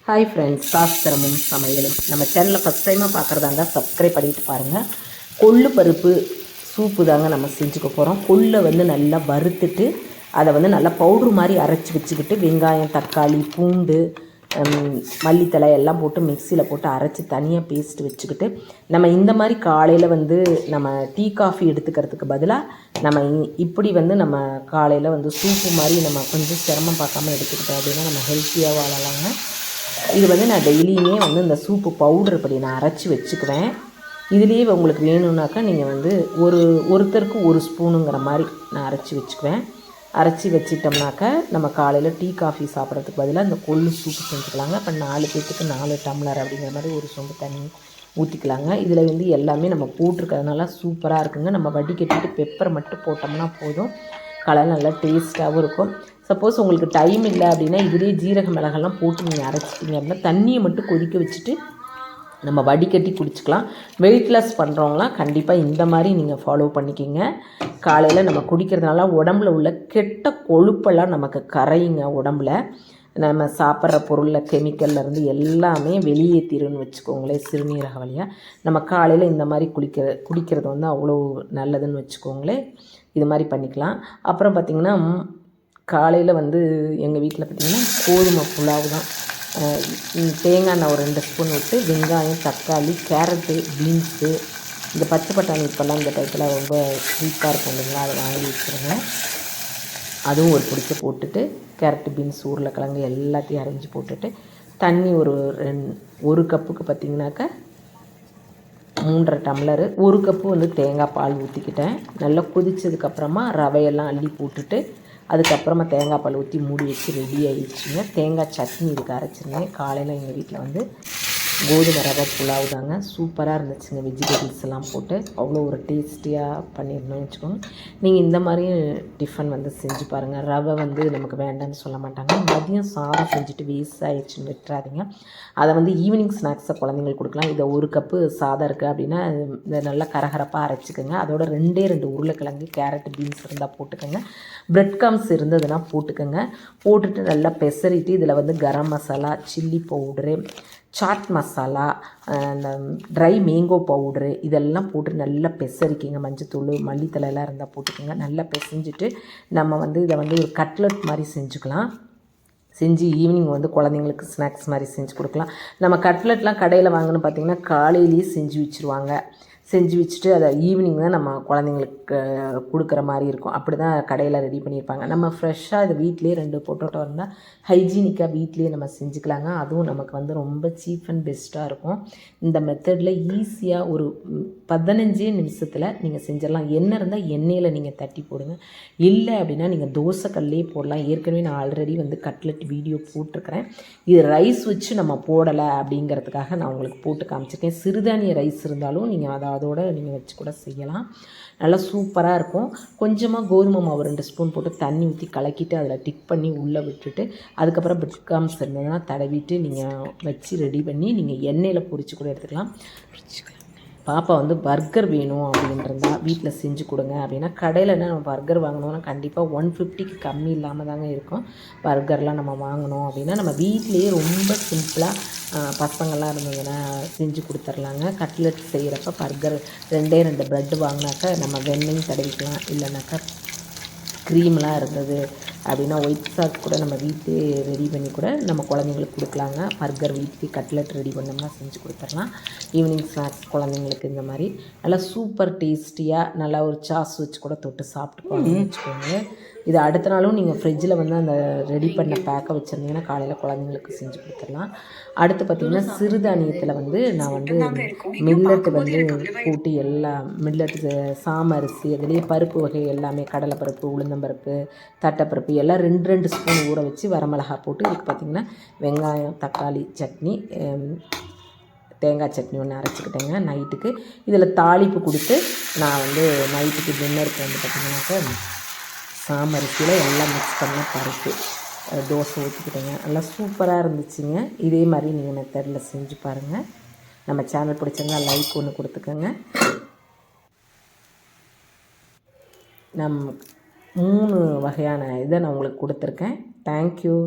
Hi friends, சாஸ்திரமும் சமையலும் நம்ம சேனலில் ஃபஸ்ட் டைமாக பார்க்குறதா இருந்தால் சப்ஸ்கிரைப் பண்ணிட்டு பாருங்கள். கொள்ளு பருப்பு சூப்பு தாங்க நம்ம செஞ்சுக்க போகிறோம். கொள்ளை வந்து நல்லா வறுத்துட்டு அதை வந்து நல்லா பவுட்ரு மாதிரி அரைச்சி வச்சுக்கிட்டு வெங்காயம், தக்காளி, பூண்டு, மல்லித்தலை எல்லாம் போட்டு மிக்சியில் போட்டு அரைச்சி தனியாக பேஸ்ட் வச்சுக்கிட்டு நம்ம இந்த மாதிரி காலையில் வந்து நம்ம டீ காஃபி எடுத்துக்கிறதுக்கு பதிலாக நம்ம இப்படி வந்து நம்ம காலையில் வந்து சூப்பு மாதிரி நம்ம கொஞ்சம் சிரமம் பார்க்காம எடுத்துக்கிட்டோம் அப்படின்னா நம்ம ஹெல்த்தியாக வாழலாங்க. இது வந்து நான் டெய்லியுமே வந்து இந்த சூப்பு பவுடர் படி நான் அரைச்சி வச்சுக்குவேன். இதுலேயே உங்களுக்கு வேணும்னாக்கா நீங்கள் வந்து ஒருத்தருக்கு ஒரு ஸ்பூனுங்கிற மாதிரி நான் அரைச்சி வச்சுக்குவேன். அரைச்சி வச்சிட்டோம்னாக்கா நம்ம காலையில் டீ காஃபி சாப்பிட்றதுக்கு பதிலாக இந்த கொள்ளு சூப்பு செஞ்சுக்கலாங்க. இப்போ 4 பேர்த்துக்கு 4 டம்ளர் அப்படிங்கிற மாதிரி ஒரு சொம்பு தண்ணி ஊற்றிக்கலாங்க. இதில் வந்து எல்லாமே நம்ம போட்டிருக்கிறதுனால சூப்பராக இருக்குங்க. நம்ம வடிகட்டிட்டு பெப்பரை மட்டும் போட்டோம்னா போதும். கலர் நல்லா டேஸ்ட்டாகவும் இருக்கும். சப்போஸ் உங்களுக்கு டைம் இல்லை அப்படின்னா இதுலேயே ஜீரக மிளகெல்லாம் போட்டு நீங்கள் அரைச்சிட்டிங்க அப்படின்னா தண்ணியை மட்டும் கொதிக்க வச்சுட்டு நம்ம வடிகட்டி குடிச்சிக்கலாம். வெயிட் லாஸ் பண்ணுறவங்களாம் கண்டிப்பாக இந்த மாதிரி நீங்கள் ஃபாலோ பண்ணிக்கிங்க. காலையில் நம்ம குடிக்கிறதுனால உடம்புல உள்ள கெட்ட கொழுப்பெல்லாம் நமக்கு கரையுங்க. உடம்புல நம்ம சாப்பிட்ற பொருளில் கெமிக்கல்லேருந்து எல்லாமே வெளியேற்றிருன்னு வச்சுக்கோங்களேன். சிறுநீரக வழியாக நம்ம காலையில் இந்த மாதிரி குடிக்கிறது வந்து அவ்வளோ நல்லதுன்னு வச்சுக்கோங்களேன். இது மாதிரி பண்ணிக்கலாம். அப்புறம் பார்த்திங்கன்னா காலையில் வந்து எங்கள் வீட்டில் பார்த்திங்கன்னா கோதுமை புலாவு தான். தேங்காய் எண்ணெய் ஒரு 2 ஸ்பூன் விட்டு வெங்காயம், தக்காளி, கேரட்டு, பீன்ஸு, இந்த பச்சை பட்டாணி இப்போல்லாம் இந்த டைத்தில் ரொம்ப ஸ்வீட்டாக இருக்கும் இல்லைங்களா, அதை வாங்கி வச்சுருங்க. அதுவும் ஒரு பிடிக்க போட்டுட்டு கேரட்டு, பீன்ஸ், உருளைக்கிழங்கு எல்லாத்தையும் அரைஞ்சி போட்டுட்டு தண்ணி ஒரு கப்புக்கு பார்த்திங்கனாக்கா 3.5 டம்ளரு, 1 கப்பு வந்து தேங்காய் பால் ஊற்றிக்கிட்டேன். நல்லா கொதித்ததுக்கப்புறமா ரவையெல்லாம் அள்ளி போட்டுட்டு அதுக்கப்புறமா தேங்காய் பால் ஊற்றி மூடி வச்சு ரெடி ஆகிடுச்சுங்க. தேங்காய் சட்னி இதுக்கு அரைச்சிருந்தேன். காலையில் எங்கள் வீட்டில் வந்து கோதுமை ரவை புலாவு தாங்க. சூப்பராக இருந்துச்சுங்க. வெஜிடபிள்ஸ் எல்லாம் போட்டு அவ்வளோ ஒரு டேஸ்டியாக பண்ணிடணும்னு வச்சுக்கோங்க. நீங்கள் இந்த மாதிரியும் டிஃபன் வந்து செஞ்சு பாருங்கள். ரவை வந்து நமக்கு வேண்டாம்னு சொல்ல மாட்டாங்க. மதியம் சாதம் செஞ்சுட்டு வேஸ்ட் ஆகிடுச்சுன்னு விட்டுறாதீங்க. அதை வந்து ஈவினிங் ஸ்நாக்ஸை குழந்தைங்களுக்கு கொடுக்கலாம். இதை 1 கப்பு சாதம் இருக்குது அப்படின்னா இதை நல்லா கரகரப்பாக அரைச்சிக்கோங்க. அதோட 2 உருளைக்கிழங்கு, கேரட், பீன்ஸ் இருந்தால் போட்டுக்கோங்க. பிரெட் கம்ஸ் இருந்ததுன்னா போட்டுக்கோங்க. போட்டுட்டு நல்லா பெசரிட்டு இதில் வந்து கரம் மசாலா, சில்லி பவுட்ரு, சாட் மசாலா, இந்த ட்ரை மேங்கோ பவுட்ரு இதெல்லாம் போட்டு நல்லா பெசரிக்கிங்க. மஞ்சத்தூள், மல்லித்தலை எல்லாம் இருந்தால் போட்டுக்கோங்க. நல்லா பெசஞ்சிட்டு நம்ம வந்து இதை வந்து ஒரு கட்லட் மாதிரி செஞ்சுக்கலாம். செஞ்சு ஈவினிங் வந்து குழந்தைங்களுக்கு ஸ்நாக்ஸ் மாதிரி செஞ்சு கொடுக்கலாம். நம்ம கட்லெட்லாம் கடையில் வாங்கணும்னு பார்த்திங்கன்னா காலையிலேயே செஞ்சு வச்சுருவாங்க. செஞ்சு வச்சுட்டு அதை ஈவினிங் தான் நம்ம குழந்தைங்களுக்கு கொடுக்குற மாதிரி இருக்கும். அப்படி தான் கடையில் ரெடி பண்ணியிருப்பாங்க. நம்ம ஃப்ரெஷ்ஷாக இது வீட்லேயே 2 பொட்டோட்டோ இருந்தால் ஹைஜீனிக்காக வீட்லேயே நம்ம செஞ்சுக்கலாங்க. அதுவும் நமக்கு வந்து ரொம்ப சீப் அண்ட் பெஸ்ட்டாக இருக்கும். இந்த மெத்தடில் ஈஸியாக ஒரு 15 நிமிஷத்தில் நீங்கள் செஞ்சிடலாம். எண்ணெய் இருந்தால் எண்ணெயில் நீங்கள் தட்டி போடுங்க. இல்லை அப்படின்னா நீங்கள் தோசைக்கல்லே போடலாம். ஏற்கனவே நான் ஆல்ரெடி வந்து கட்லெட் வீடியோ போட்டிருக்கிறேன். இது ரைஸ் வச்சு நம்ம போடலை அப்படிங்கிறதுக்காக நான் உங்களுக்கு போட்டு காமிச்சிருக்கேன். சிறுதானிய ரைஸ் இருந்தாலும் நீங்கள் அதோடு நீங்கள் வச்சு கூட செய்யலாம். நல்லா சூப்பராக இருக்கும். கொஞ்சமாக கோதுமை மாவு 2 ஸ்பூன் போட்டு தண்ணி ஊற்றி கலக்கிட்டு அதில் டிக் பண்ணி உள்ளே விட்டுட்டு அதுக்கப்புறம் பிரெட் கிரம்ஸ் இருந்ததுன்னா தடவிட்டு நீங்கள் வச்சு ரெடி பண்ணி நீங்கள் எண்ணெயில் பொரித்து கூட எடுத்துக்கலாம். பாப்பா வந்து பர்கர் வேணும் அப்படின்றதா வீட்டில் செஞ்சு கொடுங்க அப்படின்னா கடையில் நம்ம பர்கர் வாங்கினோன்னா கண்டிப்பாக 150க்கு கம்மி இல்லாமல் தாங்க இருக்கும். பர்கர்லாம் நம்ம வாங்கினோம் அப்படின்னா நம்ம வீட்லேயே ரொம்ப சிம்பிளாக பசங்கள்லாம் இருந்ததுன்னா செஞ்சு கொடுத்துர்லாங்க. கட்லெட் செய்கிறப்ப பர்கர் 2 ப்ரெட்டு வாங்கினாக்கா நம்ம வெண்ணெயும் தடவிக்கலாம். இல்லைனாக்கா க்ரீம்லாம் இருந்தது அப்படின்னா ஒயிட் சாஸ் கூட நம்ம வீட்டிலே ரெடி பண்ணி கூட நம்ம குழந்தைங்களுக்கு கொடுக்கலாங்க. பர்கர் வீட்லேயே கட்லெட் ரெடி பண்ணோம்னா செஞ்சு கொடுத்துடலாம். ஈவினிங் ஸ்நாக்ஸ் குழந்தைங்களுக்கு இந்த மாதிரி நல்லா சூப்பர் டேஸ்டியாக நல்லா ஒரு சாஸ் வச்சு கூட தொட்டு சாப்பிட்டுக்கோங்கன்னு வச்சுக்கோங்க. இது அடுத்த நாளும் நீங்கள் ஃப்ரிட்ஜில் வந்து அந்த ரெடி பண்ண பேக்கை வச்சுருந்தீங்கன்னா காலையில் குழந்தைங்களுக்கு செஞ்சு கொடுத்துடலாம். அடுத்து பார்த்திங்கன்னா சிறுதானியத்தில் வந்து நான் வந்து மில்லட்டு வந்து கூட்டி மில்லட்டு சாமரிசி அதுலேயே பருப்பு வகை எல்லாமே கடலைப்பருப்பு, உளுந்தம்பருப்பு, தட்டைப்பருப்பு எல்லாம் 2 ஸ்பூன் ஊற வச்சு வரமிளகா போட்டு இதுக்கு பார்த்திங்கன்னா வெங்காயம், தக்காளி சட்னி, தேங்காய் சட்னி ஒன்று அரைச்சிக்கிட்டேங்க நைட்டுக்கு. இதில் தாளிப்பு கொடுத்து நான் வந்து நைட்டுக்கு டின்னருக்கு வந்து பார்த்திங்கனாக்கா சாமரிசியில் எல்லாம் மிக்ஸ் பண்ண பருப்பு தோசை ஊற்றிக்கிட்டேங்க. நல்லா சூப்பராக இருந்துச்சுங்க. இதே மாதிரி நீங்கள் மெத்தடில் செஞ்சு பாருங்கள். நம்ம சேனல் பிடிச்சிருந்தா லைக் ஒன்று கொடுத்துக்கோங்க. நம் 3 வகையான இதை நான் உங்களுக்கு கொடுத்துருக்கேன். தேங்க்யூ.